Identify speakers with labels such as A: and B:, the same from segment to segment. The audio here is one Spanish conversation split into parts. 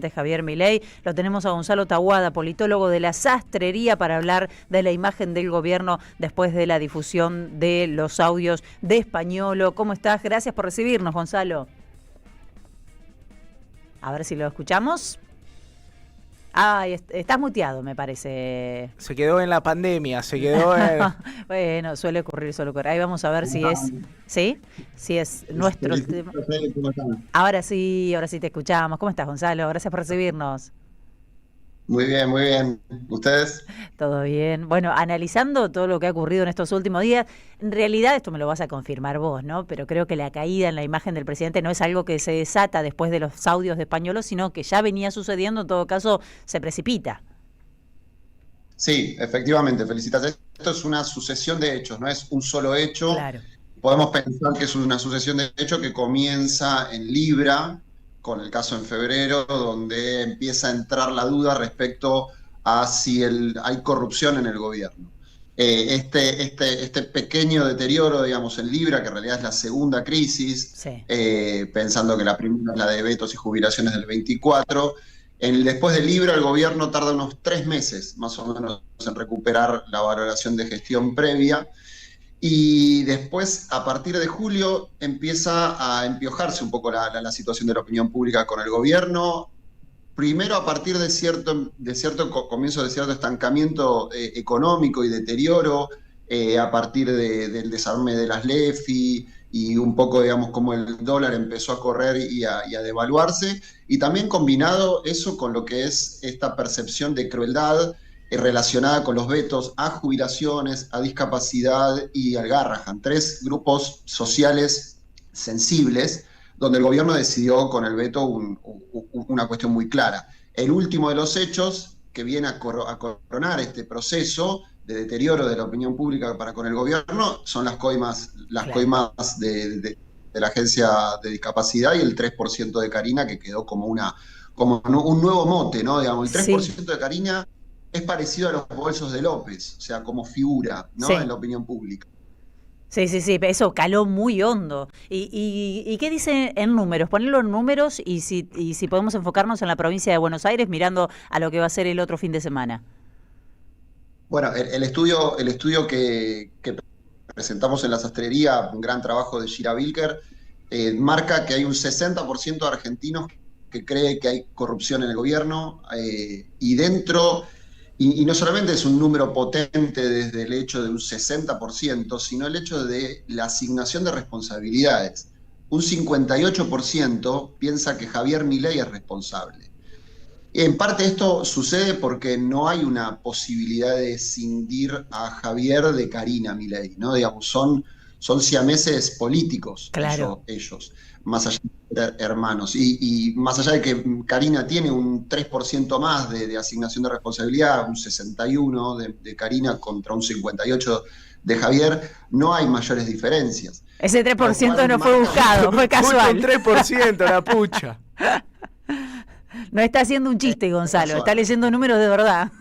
A: Javier Milei. Lo tenemos a Gonzalo Taboada, politólogo de la Sastrería, para hablar de la imagen del gobierno después de la difusión de los audios de Españolo. ¿Cómo estás? Gracias por recibirnos, Gonzalo. A ver si lo escuchamos. Estás muteado, me parece.
B: Se quedó en la pandemia, se quedó en...
A: Bueno, suele ocurrir. Ahí vamos a ver si es... ¿Sí? Si es nuestro tema. Ahora sí te escuchamos. ¿Cómo estás, Gonzalo? Gracias por recibirnos.
C: Muy bien, muy bien. ¿Ustedes?
A: Todo bien. Bueno, analizando todo lo que ha ocurrido en estos últimos días, en realidad esto me lo vas a confirmar vos, ¿no? Pero creo que la caída en la imagen del presidente no es algo que se desata después de los audios de Españolo, sino que ya venía sucediendo, en todo caso se precipita.
C: Sí, efectivamente, felicitaciones. Esto es una sucesión de hechos, no es un solo hecho.
A: Claro.
C: Podemos pensar que es una sucesión de hechos que comienza en Libra, con el caso en febrero, donde empieza a entrar la duda respecto a si hay corrupción en el gobierno. Este pequeño deterioro, digamos, en Libra, que en realidad es la segunda crisis,
A: Sí.
C: Pensando que la primera es la de vetos y jubilaciones del 24, después de Libra el gobierno tarda unos 3 meses, más o menos, en recuperar la valoración de gestión previa. Y después, a partir de julio, empieza a empiojarse un poco la situación de la opinión pública con el gobierno. Primero, a partir de cierto comienzo de cierto estancamiento económico y deterioro, a partir del desarme de las LEFI y un poco, digamos, como el dólar empezó a correr y a devaluarse. Y también combinado eso con lo que es esta percepción de crueldad relacionada con los vetos a jubilaciones, a discapacidad y al Garrahan, 3 grupos sociales sensibles, donde el gobierno decidió con el veto una cuestión muy clara. El último de los hechos que viene a coronar este proceso de deterioro de la opinión pública para con el gobierno son las coimas de la Agencia de Discapacidad y el 3% de Carina, que quedó como un nuevo mote, ¿no? Digamos, el 3% de Carina es parecido a los bolsos de López, o sea, como figura, ¿no?
A: Sí.
C: En la opinión pública.
A: Sí, eso caló muy hondo. ¿Y qué dice en números? Ponelo en números y si podemos enfocarnos en la provincia de Buenos Aires mirando a lo que va a ser el otro fin de semana.
C: Bueno, el estudio que presentamos en la Sastrería, un gran trabajo de Gira Bilker, marca que hay un 60% de argentinos que cree que hay corrupción en el gobierno, y no solamente es un número potente desde el hecho de un 60%, sino el hecho de la asignación de responsabilidades. Un 58% piensa que Javier Milei es responsable. En parte esto sucede porque no hay una posibilidad de escindir a Javier de Carina Milei, ¿no? Digamos, son siameses políticos,
A: claro,
C: ellos, más allá de ser hermanos. Y más allá de que Carina tiene un 3% más de asignación de responsabilidad, un 61 de Carina contra un 58 de Javier, no hay mayores diferencias.
A: Ese 3% no fue buscado, fue casual.
B: Un 3%, la pucha.
A: No está haciendo un chiste, Gonzalo, está leyendo números de verdad.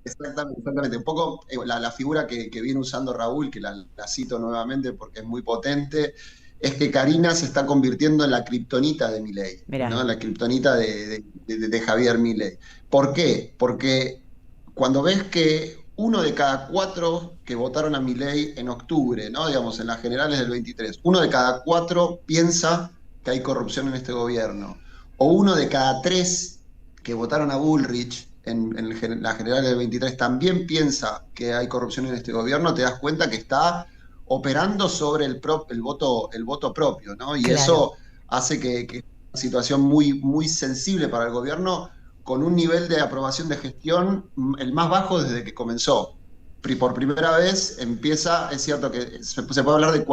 C: Exactamente. Un poco la figura que viene usando Raúl, que la cito nuevamente porque es muy potente, es que Carina se está convirtiendo en la kriptonita de Milei, ¿no? La kriptonita de Javier Milei. ¿Por qué? Porque cuando ves que 1 de cada 4 que votaron a Milei en octubre, ¿no? Digamos, en las generales del 23, 1 de cada 4 piensa que hay corrupción en este gobierno. O 1 de cada 3 que votaron a Bullrich en la general del 23 también piensa que hay corrupción en este gobierno, te das cuenta que está operando sobre el voto propio, ¿no? Y
A: claro,
C: eso hace que es una situación muy, muy sensible para el gobierno, con un nivel de aprobación de gestión el más bajo desde que comenzó. Por primera vez empieza, es cierto que se puede hablar de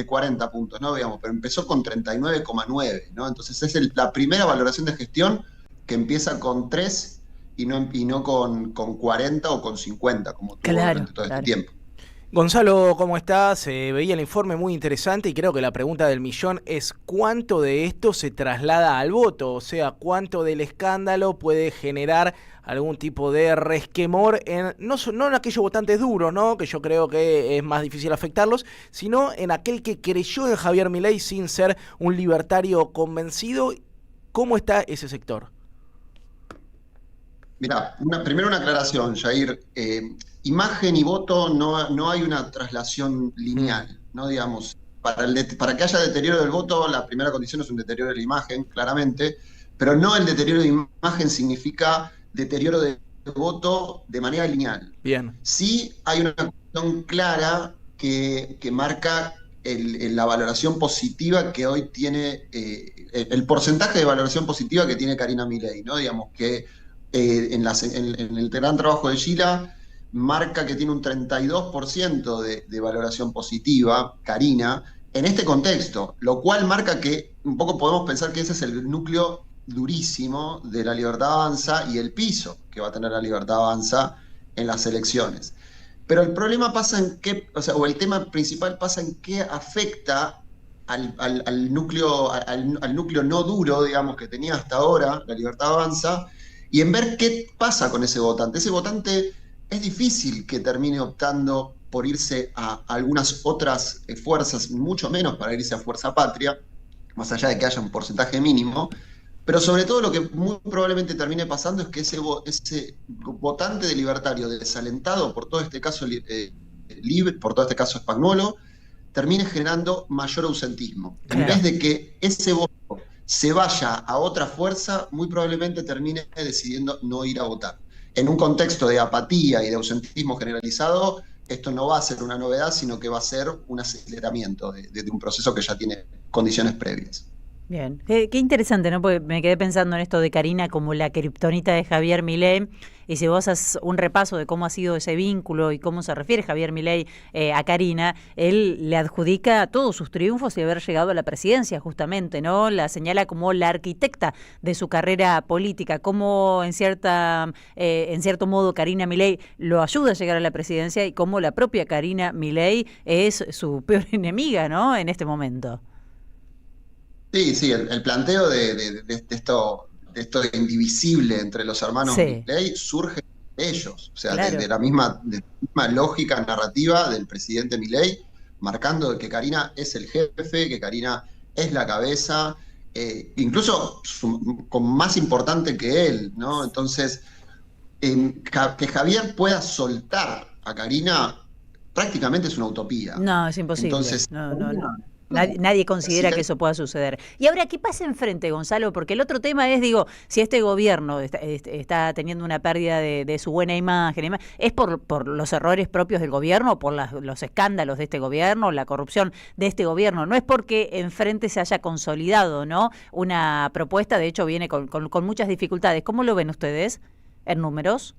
C: 40 puntos, ¿no? Digamos, pero empezó con 39,9, ¿no? Entonces es la primera valoración de gestión que empieza con 3 y no con 40 o con 50, como tuvo durante todo este tiempo.
B: Gonzalo, ¿cómo estás? Veía el informe muy interesante y creo que la pregunta del millón es ¿cuánto de esto se traslada al voto? O sea, ¿cuánto del escándalo puede generar algún tipo de resquemor no en aquellos votantes duros, ¿no? Que yo creo que es más difícil afectarlos, sino en aquel que creyó en Javier Milei sin ser un libertario convencido ¿Cómo está ese sector?
C: Mirá, primero una aclaración, Jair. Imagen y voto no hay una traslación lineal, ¿no? Digamos, para que haya deterioro del voto, la primera condición es un deterioro de la imagen, claramente, pero no el deterioro de imagen significa deterioro de voto de manera lineal.
B: Bien.
C: Sí hay una cuestión clara que marca la valoración positiva que hoy tiene, el porcentaje de valoración positiva que tiene Karina Milei, ¿no? Digamos que en el gran trabajo de Gila marca que tiene un 32% de valoración positiva, Karina, en este contexto, lo cual marca que un poco podemos pensar que ese es el núcleo durísimo de la Libertad Avanza y el piso que va a tener la Libertad Avanza en las elecciones. Pero el problema pasa en qué, o el tema principal pasa en qué afecta al núcleo no duro, digamos, que tenía hasta ahora la Libertad Avanza, y en ver qué pasa con ese votante. Ese votante es difícil que termine optando por irse a algunas otras fuerzas, mucho menos para irse a Fuerza Patria, más allá de que haya un porcentaje mínimo, pero sobre todo lo que muy probablemente termine pasando es que ese votante de libertario desalentado por todo este caso por todo este caso Spagnuolo, termine generando mayor ausentismo.
A: Claro.
C: En vez de que ese voto se vaya a otra fuerza, muy probablemente termine decidiendo no ir a votar. En un contexto de apatía y de ausentismo generalizado, esto no va a ser una novedad, sino que va a ser un aceleramiento de un proceso que ya tiene condiciones previas.
A: Bien, qué interesante, ¿no? Porque me quedé pensando en esto de Karina como la kriptonita de Javier Milei, y si vos haces un repaso de cómo ha sido ese vínculo y cómo se refiere Javier Milei a Karina, él le adjudica todos sus triunfos y haber llegado a la presidencia justamente, ¿no? La señala como la arquitecta de su carrera política, cómo en cierto modo Karina Milei lo ayuda a llegar a la presidencia y cómo la propia Karina Milei es su peor enemiga, ¿no? En este momento.
C: Sí, el planteo de esto indivisible entre los hermanos
A: Sí.
C: Milei surge de ellos, o sea,
A: Claro.
C: de la misma lógica narrativa del presidente Milei, marcando que Karina es el jefe, que Karina es la cabeza, incluso con más importante que él, ¿no? Entonces, que Javier pueda soltar a Karina prácticamente es una utopía.
A: No, es imposible.
C: Entonces,
A: No. Nadie considera que eso pueda suceder. Y ahora, ¿qué pasa enfrente, Gonzalo? Porque el otro tema es, digo, si este gobierno está teniendo una pérdida de su buena imagen, ¿es por los errores propios del gobierno, por los escándalos de este gobierno, la corrupción de este gobierno? No es porque enfrente se haya consolidado, ¿no? Una propuesta, de hecho, viene con muchas dificultades. ¿Cómo lo ven ustedes en números?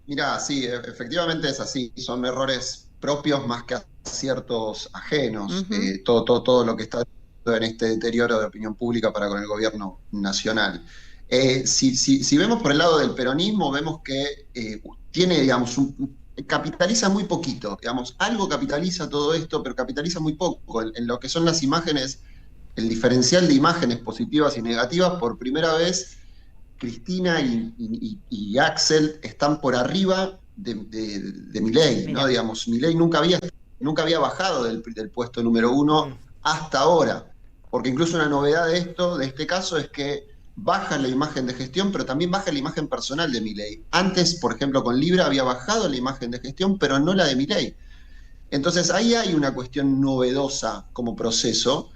C: Mirá, sí, efectivamente es así. Son errores propios más que aciertos ajenos.
A: Uh-huh.
C: Todo lo que está en este deterioro de opinión pública para con el gobierno nacional. Si vemos por el lado del peronismo, vemos que tiene, digamos, capitaliza muy poquito. Digamos, algo capitaliza todo esto, pero capitaliza muy poco. En lo que son las imágenes, el diferencial de imágenes positivas y negativas, por primera vez Cristina y Axel están por arriba de Milei, ¿no? Digamos, Milei nunca había bajado del puesto número 1 hasta ahora, porque incluso una novedad de este caso es que baja la imagen de gestión, pero también baja la imagen personal de Milei. Antes, por ejemplo, con Libra había bajado la imagen de gestión, pero no la de Milei. Entonces ahí hay una cuestión novedosa como proceso.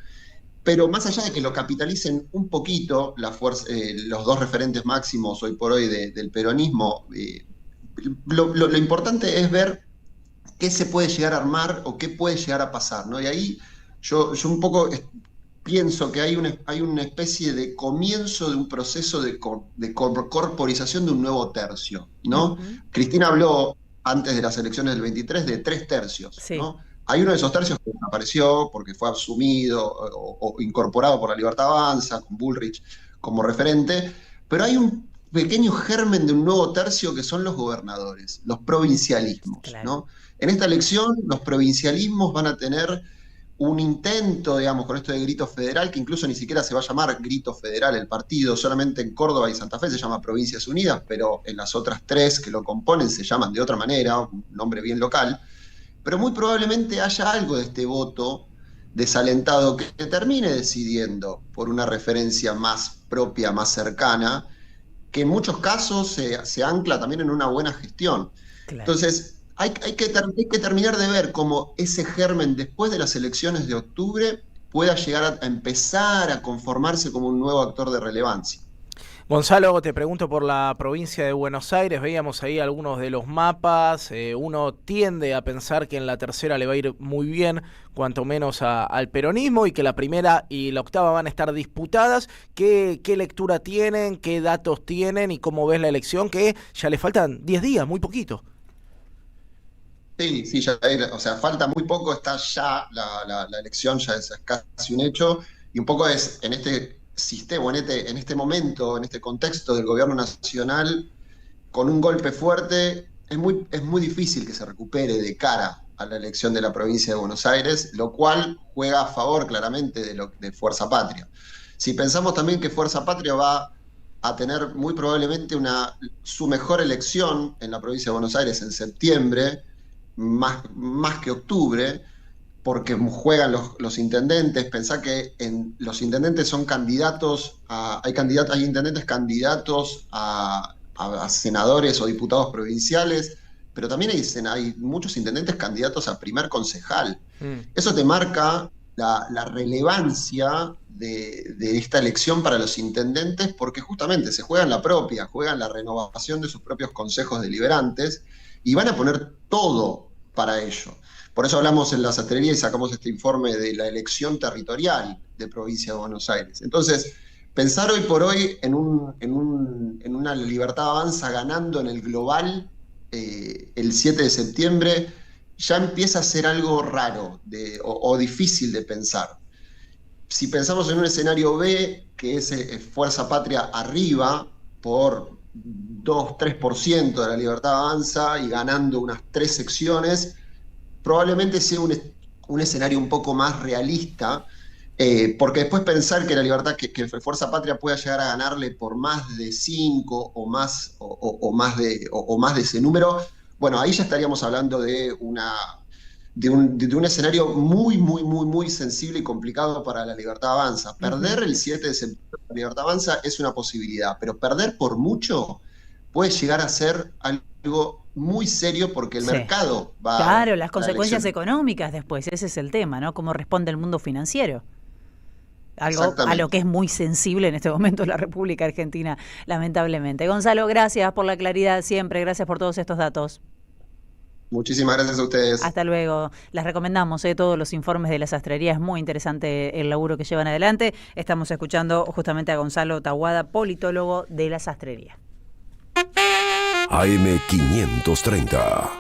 C: Pero más allá de que lo capitalicen un poquito los dos referentes máximos hoy por hoy del peronismo, lo importante es ver qué se puede llegar a armar o qué puede llegar a pasar, ¿no? Y ahí yo un poco pienso que hay una especie de comienzo de un proceso de corporización de un nuevo tercio, ¿no?
A: Uh-huh.
C: Cristina habló antes de las elecciones del 23 de 3 tercios,
A: Sí.
C: ¿no? Hay uno de esos tercios que desapareció porque fue asumido o incorporado por la Libertad Avanza, con Bullrich como referente, pero hay un pequeño germen de un nuevo tercio que son los gobernadores, los provincialismos,
A: Claro.
C: ¿no? En esta elección los provincialismos van a tener un intento, digamos, con esto de grito federal, que incluso ni siquiera se va a llamar grito federal el partido, solamente en Córdoba y Santa Fe se llama Provincias Unidas, pero en las otras 3 que lo componen se llaman de otra manera, un nombre bien local. Pero muy probablemente haya algo de este voto desalentado que termine decidiendo por una referencia más propia, más cercana, que en muchos casos se ancla también en una buena gestión.
A: Claro.
C: Entonces, hay que terminar de ver cómo ese germen, después de las elecciones de octubre, pueda llegar a empezar a conformarse como un nuevo actor de relevancia.
B: Gonzalo, te pregunto por la provincia de Buenos Aires, veíamos ahí algunos de los mapas, uno tiende a pensar que en la tercera le va a ir muy bien, cuanto menos al peronismo, y que la primera y la octava van a estar disputadas. ¿Qué lectura tienen, qué datos tienen y cómo ves la elección, que ya le faltan 10 días, muy poquito?
C: Sí, ya, o sea, falta muy poco, está ya la elección, ya es casi un hecho, y un poco es en este sistema, en este momento, en este contexto del gobierno nacional, con un golpe fuerte, es muy difícil que se recupere de cara a la elección de la provincia de Buenos Aires, lo cual juega a favor claramente de Fuerza Patria. Si pensamos también que Fuerza Patria va a tener muy probablemente su mejor elección en la provincia de Buenos Aires en septiembre, más que octubre, porque juegan los intendentes. Pensá que los intendentes son candidatos hay intendentes candidatos a senadores o diputados provinciales, pero también hay muchos intendentes candidatos a primer concejal. Eso te marca la relevancia de esta elección para los intendentes, porque justamente se juegan la propia, juegan la renovación de sus propios consejos deliberantes y van a poner todo para ello. Por eso hablamos en la sastrería y sacamos este informe de la elección territorial de Provincia de Buenos Aires. Entonces, pensar hoy por hoy en una Libertad Avanza ganando en el global el 7 de septiembre ya empieza a ser algo raro o difícil de pensar. Si pensamos en un escenario B, que es Fuerza Patria arriba por 2-3% de la Libertad Avanza y ganando unas 3 secciones, probablemente sea un escenario un poco más realista, porque después pensar que la libertad, que Fuerza Patria pueda llegar a ganarle por más de 5 o más de ese número, bueno, ahí ya estaríamos hablando de un escenario muy, muy, muy, muy sensible y complicado para la Libertad Avanza. Perder el 7 de septiembre la Libertad Avanza es una posibilidad, pero perder por mucho puede llegar a ser algo muy serio, porque el mercado va...
A: Claro, las consecuencias económicas después, ese es el tema, ¿no? Cómo responde el mundo financiero. Algo a lo que es muy sensible en este momento la República Argentina, lamentablemente. Gonzalo, gracias por la claridad siempre, gracias por todos estos datos.
C: Muchísimas gracias a ustedes.
A: Hasta luego. Les recomendamos todos los informes de la sastrería. Es muy interesante el laburo que llevan adelante. Estamos escuchando justamente a Gonzalo Tahuada, politólogo de la sastrería.
D: AM 530.